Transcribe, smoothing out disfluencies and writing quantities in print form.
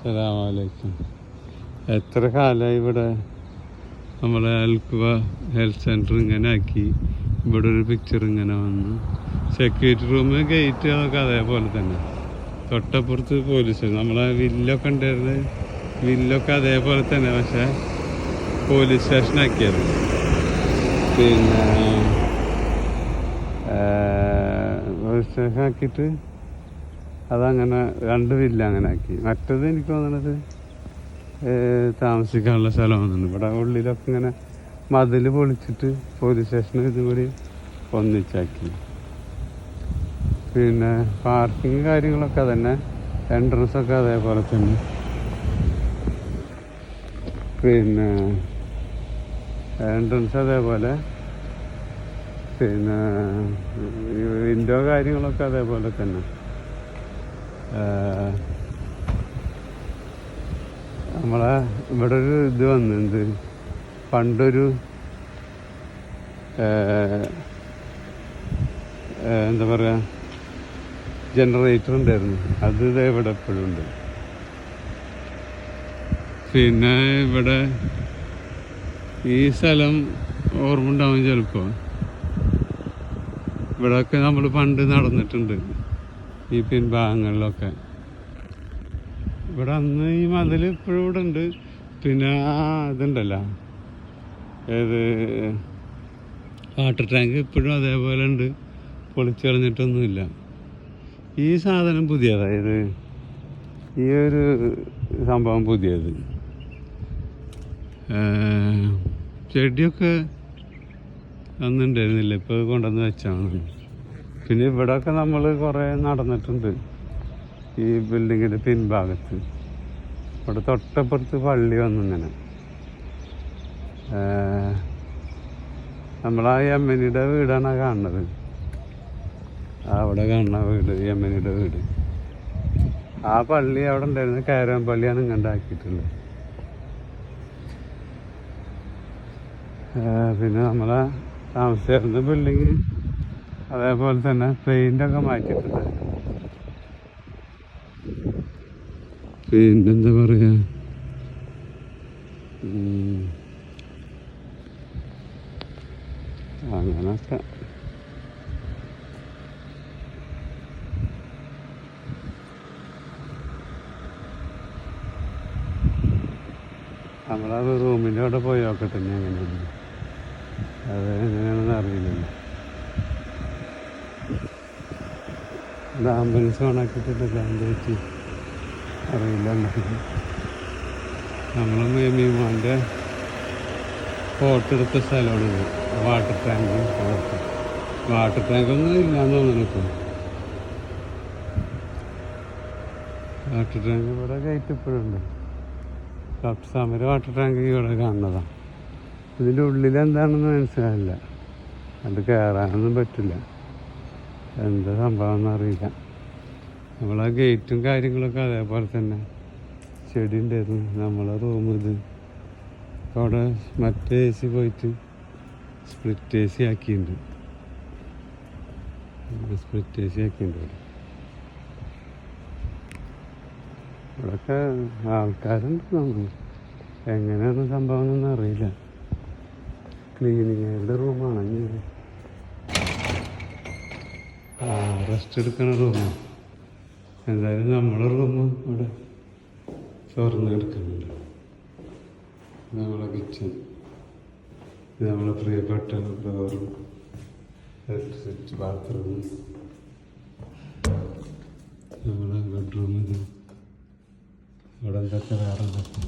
അസ്സലാമലൈക്കും. എത്ര കാലമായി ഇവിടെ നമ്മളെ അൽക്കുവ ഹെൽത്ത് സെൻറ്റർ ഇങ്ങനെ ആക്കി. ഇവിടെ ഒരു പിക്ചർ ഇങ്ങനെ വന്നു. സെക്യൂരിറ്റി റൂം, ഗേറ്റ് അതൊക്കെ അതേപോലെ തന്നെ. തൊട്ടപ്പുറത്ത് പോലീസ്. നമ്മളെ വില്ലൊക്കെ ഉണ്ടായിരുന്നത്, വില്ലൊക്കെ അതേപോലെ തന്നെ, പക്ഷേ പോലീസ് സ്റ്റേഷനാക്കിയത്. പിന്നെ പോലീസ് സ്റ്റേഷൻ ആക്കിയിട്ട് അതങ്ങനെ രണ്ട് വില്ല അങ്ങനെ ആക്കി. മറ്റത് എനിക്ക് തോന്നണത് താമസിക്കാനുള്ള സ്ഥലമാണ്. ഇവിടെ ഉള്ളിലൊക്കെ ഇങ്ങനെ മതിൽ പൊളിച്ചിട്ട് പോലീസ് സ്റ്റേഷനും ഇതും കൂടി ഒന്നിച്ചാക്കി. പിന്നെ പാർക്കിങ് കാര്യങ്ങളൊക്കെ തന്നെ, എൻട്രൻസൊക്കെ അതേപോലെ തന്നെ. പിന്നെ എൻട്രൻസ് അതേപോലെ, പിന്നെ വിൻഡോ കാര്യങ്ങളൊക്കെ അതേപോലെ തന്നെ. നമ്മളെ ഇവിടെ ഒരു ഇത് വന്നത്, പണ്ടൊരു എന്താ പറയുക, ജനറേറ്റർ ഉണ്ടായിരുന്നു. അത് ഇവിടെ എപ്പോഴും ഉണ്ട്. പിന്നെ ഇവിടെ ഈ സ്ഥലം ഓർമ്മ ഉണ്ടാവും ചിലപ്പോൾ. ഇവിടെയൊക്കെ നമ്മൾ പണ്ട് നടന്നിട്ടുണ്ട്, ഈ പിൻഭാഗങ്ങളിലൊക്കെ. ഇവിടെ അന്ന് ഈ മതിൽ ഇപ്പോഴും ഇവിടെ ഉണ്ട്. പിന്നെ ഇതുണ്ടല്ലോ, ഏത് വാട്ടർ ടാങ്ക് ഇപ്പോഴും അതേപോലെ ഉണ്ട്, പൊളിച്ചു കളഞ്ഞിട്ടൊന്നുമില്ല. ഈ സാധനം പുതിയതായത്, ഈ ഒരു സംഭവം പുതിയത്. ചെടിയൊക്കെ അന്നുണ്ടായിരുന്നില്ല, ഇപ്പോൾ കൊണ്ടുവന്ന് വെച്ചാണ്. പിന്നെ ഇവിടെയൊക്കെ നമ്മൾ കുറേ നടന്നിട്ടുണ്ട്, ഈ ബിൽഡിങ്ങിൻ്റെ പിൻഭാഗത്ത്. ഇവിടെ തൊട്ടപ്പുറത്ത് പള്ളി വന്നിങ്ങനെ. നമ്മളാ യമനിയുടെ വീടാണ് കാണുന്നത്. അവിടെ കാണുന്ന വീട് യമനിയുടെ വീട്. ആ പള്ളി അവിടെ ഉണ്ടായിരുന്ന കാരാൻ പള്ളിയാണ് ഇങ്ങോട്ട് ആക്കിയിട്ടുള്ളത്. പിന്നെ നമ്മളെ താമസിച്ചിരുന്ന ബിൽഡിങ് അതേപോലെ തന്നെ പെയിൻ്റൊക്കെ മാറ്റിയിട്ടുണ്ട്. പിന്നെന്താ പറയുക, അങ്ങനൊക്കെ. നമ്മളത് റൂമിൻ്റെ അവിടെ പോയി നോക്കട്ടെ ഇനി എങ്ങനെയാണ്, അത് എങ്ങനെയാണെന്ന് അറിയില്ലല്ലോ. ഇത് ആംബുലൻസ് ഓണാക്കിയിട്ടില്ല, എന്ത് പറ്റി അറിയില്ല. നമ്മളെ മീമാൻ്റെ ഫോട്ടോ എടുത്ത സ്ഥലമാണിത്. വാട്ടർ ടാങ്ക്, വാട്ടർ ടാങ്കൊന്നും ഇല്ലയെന്ന് തോന്നുന്നു ഇപ്പോൾ. വാട്ടർ ടാങ്ക് ഇവിടെ ഗേറ്റ് ഇപ്പോഴുണ്ട്. കപ്സാമര വാട്ടർ ടാങ്ക് ഇവിടെ കാണുന്നതാണ്. ഇതിൻ്റെ ഉള്ളിലെന്താണെന്ന് മനസ്സിലായില്ല, അത് കയറാനൊന്നും പറ്റില്ല. എന്താ സംഭവം എന്നറിയില്ല. നമ്മളാ ഗേറ്റും കാര്യങ്ങളൊക്കെ അതേപോലെ തന്നെ. ചെടി ഉണ്ടായിരുന്നു. നമ്മളെ റൂം ഇത്. അവിടെ മറ്റേ AC പോയിട്ട് സ്പ്ലിറ്റ് AC ആക്കിയിട്ടുണ്ട്. സ്പ്ലിറ്റ് AC ആക്കിയിട്ടുണ്ട്. ഇവിടെയൊക്കെ ആൾക്കാരുണ്ട്. നമ്മൾ എങ്ങനെയാണ് സംഭവം എന്നൊന്നും അറിയില്ല. ക്ലീനിങ്ങുകാരുടെ റൂമാണ്. റെസ്റ്റ് എടുക്കണ റൂമാണ്. എന്തായാലും നമ്മളെ റൂം ഇവിടെ തുറന്ന് കിടക്കുന്നുണ്ട്. നമ്മളെ കിച്ചൺ, ഇത് നമ്മളെ പ്രിയപ്പെട്ട ഡോറും ഇലക്ട്രിസിറ്റി ബാത്റൂം, നമ്മളെ ബെഡ്റൂം. ഇത് ഇവിടെ എന്തൊക്കെ വേറെ എന്തൊക്കെ